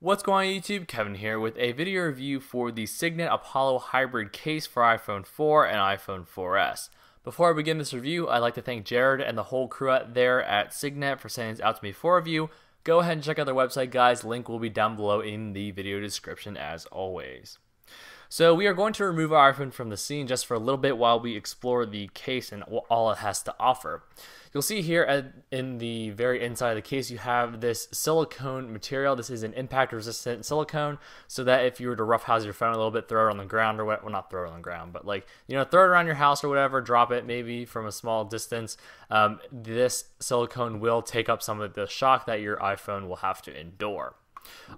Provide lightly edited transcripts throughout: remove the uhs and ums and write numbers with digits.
What's going on YouTube? Kevin here with a video review for the Cygnett Apollo Hybrid Case for iPhone 4 and iPhone 4S. Before I begin this review, I'd like to thank Jared and the whole crew out there at Cygnett for sending this out to me for review. Go ahead and check out their website, guys. Link will be down below in the video description as always. So we are going to remove our iPhone from the scene just for a little bit while we explore the case and all it has to offer. You'll see here in the very inside of the case you have this silicone material. This is an impact resistant silicone, so that if you were to roughhouse your phone a little bit, throw it on the ground, or what, well, not throw it on the ground, but like, throw it around your house or whatever, drop it maybe from a small distance, this silicone will take up some of the shock that your iPhone will have to endure.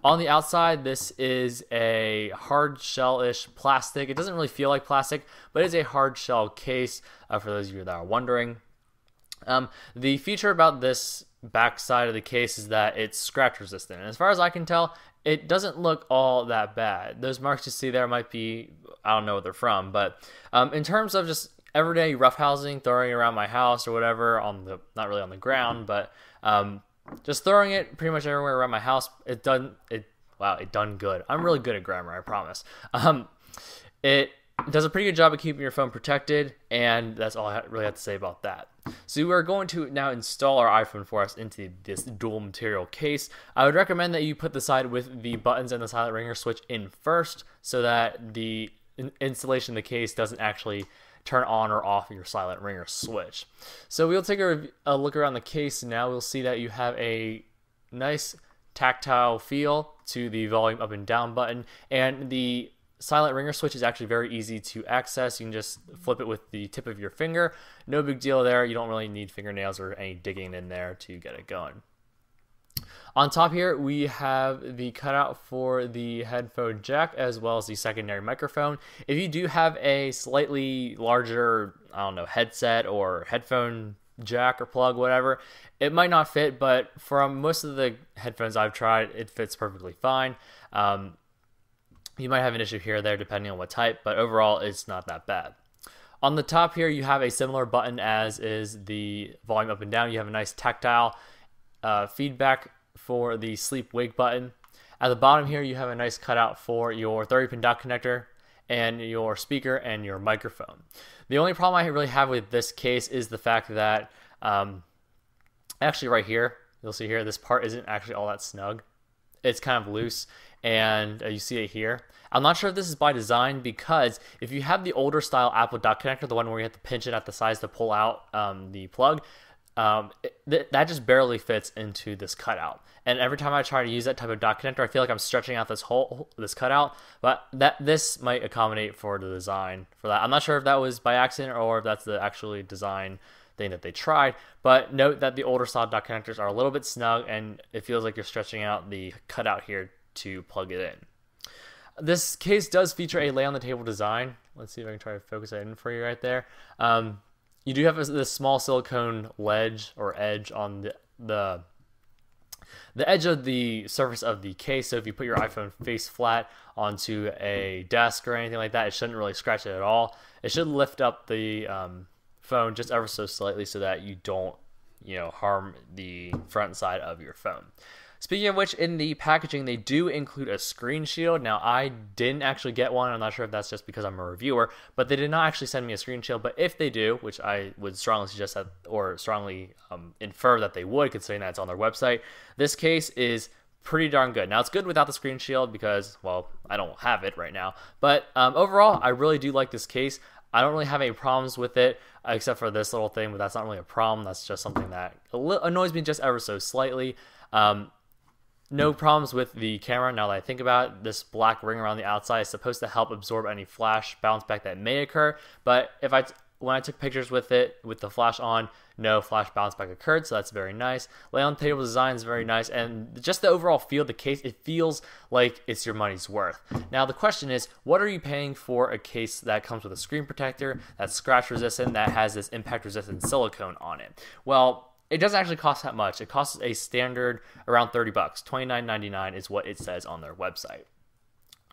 On the outside, this is a hard shell-ish plastic. It doesn't really feel like plastic, but it's a hard shell case, for those of you that are wondering. The feature about this back side of the case is that it's scratch resistant, and as far as I can tell, it doesn't look all that bad. Those marks you see there might be, I don't know what they're from, but in terms of just everyday roughhousing, throwing it around my house or whatever, not really on the ground, but just throwing it pretty much everywhere around my house, it done good. I'm really good at grammar, I promise. It does a pretty good job of keeping your phone protected, and that's all I really have to say about that. So we're going to now install our iPhone 4S into this dual material case. I would recommend that you put the side with the buttons and the silent ringer switch in first, so that the installation of the case doesn't actually turn on or off your silent ringer switch. So we'll take a look around the case now. We'll see that you have a nice tactile feel to the volume up and down button, and the silent ringer switch is actually very easy to access. You can just flip it with the tip of your finger. No big deal there. You don't really need fingernails or any digging in there to get it going. On top here, we have the cutout for the headphone jack as well as the secondary microphone. If you do have a slightly larger, headset or headphone jack or plug, whatever, it might not fit, but from most of the headphones I've tried, it fits perfectly fine. You might have an issue here or there depending on what type, but overall it's not that bad. On the top here, you have a similar button as is the volume up and down. You have a nice tactile feedback for the sleep wake button. At the bottom here, you have a nice cutout for your 30-pin dock connector and your speaker and your microphone. The only problem I really have with this case is the fact that actually right here, you'll see here, this part isn't actually all that snug. It's kind of loose, and you see it here. I'm not sure if this is by design, because if you have the older style Apple dock connector, the one where you have to pinch it at the sides to pull out the plug, that just barely fits into this cutout. And every time I try to use that type of dock connector, I feel like I'm stretching out this cutout, but this might accommodate for the design for that. I'm not sure if that was by accident or if that's the actually design thing that they tried, but note that the older style dock connectors are a little bit snug, and it feels like you're stretching out the cutout here to plug it in. This case does feature a lay on the table design. Let's see if I can try to focus that in for you right there. You do have this small silicone ledge or edge on the edge of the surface of the case, so if you put your iPhone face flat onto a desk or anything like that, it shouldn't really scratch it at all. It should lift up the phone just ever so slightly so that you don't harm the front side of your phone. Speaking of which, in the packaging they do include a screen shield. Now, I didn't actually get one. I'm not sure if that's just because I'm a reviewer, but they did not actually send me a screen shield. But if they do, which I would strongly suggest that, or strongly infer that they would, considering that it's on their website, this case is pretty darn good. Now, it's good without the screen shield because, well, I don't have it right now. But overall, I really do like this case. I don't really have any problems with it, except for this little thing, but that's not really a problem. That's just something that annoys me just ever so slightly. No problems with the camera. Now that I think about it, this black ring around the outside is supposed to help absorb any flash bounce back that may occur, but when I took pictures with it with the flash on, no flash bounce back occurred, so that's very nice. Lay on the table design is very nice, and just the overall feel of the case, it feels like it's your money's worth. Now the question is, what are you paying for a case that comes with a screen protector, that's scratch resistant, that has this impact resistant silicone on it? Well, it doesn't actually cost that much. It costs a standard around $30. $29.99 is what it says on their website.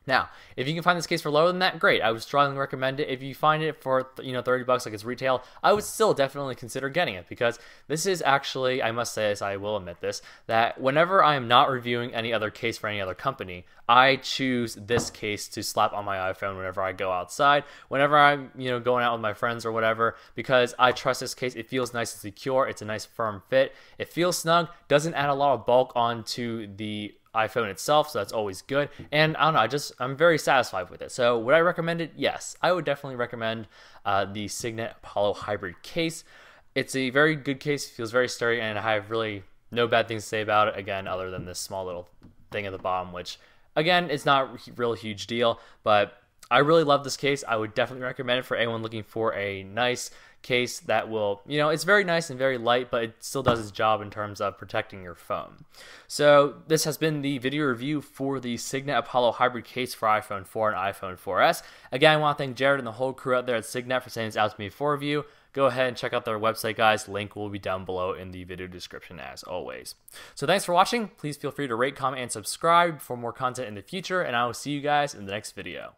Now, if you can find this case for lower than that, great. I would strongly recommend it. If you find it for, $30 like it's retail, I would still definitely consider getting it, because this is actually, I must say this, I will admit this, that whenever I am not reviewing any other case for any other company, I choose this case to slap on my iPhone whenever I go outside, whenever I'm, going out with my friends or whatever, because I trust this case. It feels nice and secure. It's a nice firm fit. It feels snug, doesn't add a lot of bulk onto the iPhone itself, so that's always good. And I don't know, I'm very satisfied with it. So would I recommend it? Yes, I would definitely recommend the Cygnett Apollo Hybrid Case. It's a very good case, feels very sturdy, and I have really no bad things to say about it, again, other than this small little thing at the bottom, which, again, it's not a real huge deal, but I really love this case. I would definitely recommend it for anyone looking for a nice case that will, it's very nice and very light, but it still does its job in terms of protecting your phone. So this has been the video review for the Cygnett Apollo Hybrid Case for iPhone 4 and iPhone 4S. Again, I want to thank Jared and the whole crew out there at Cygnett for sending this out to me for review. Go ahead and check out their website, guys. Link will be down below in the video description as always. So thanks for watching. Please feel free to rate, comment, and subscribe for more content in the future, and I will see you guys in the next video.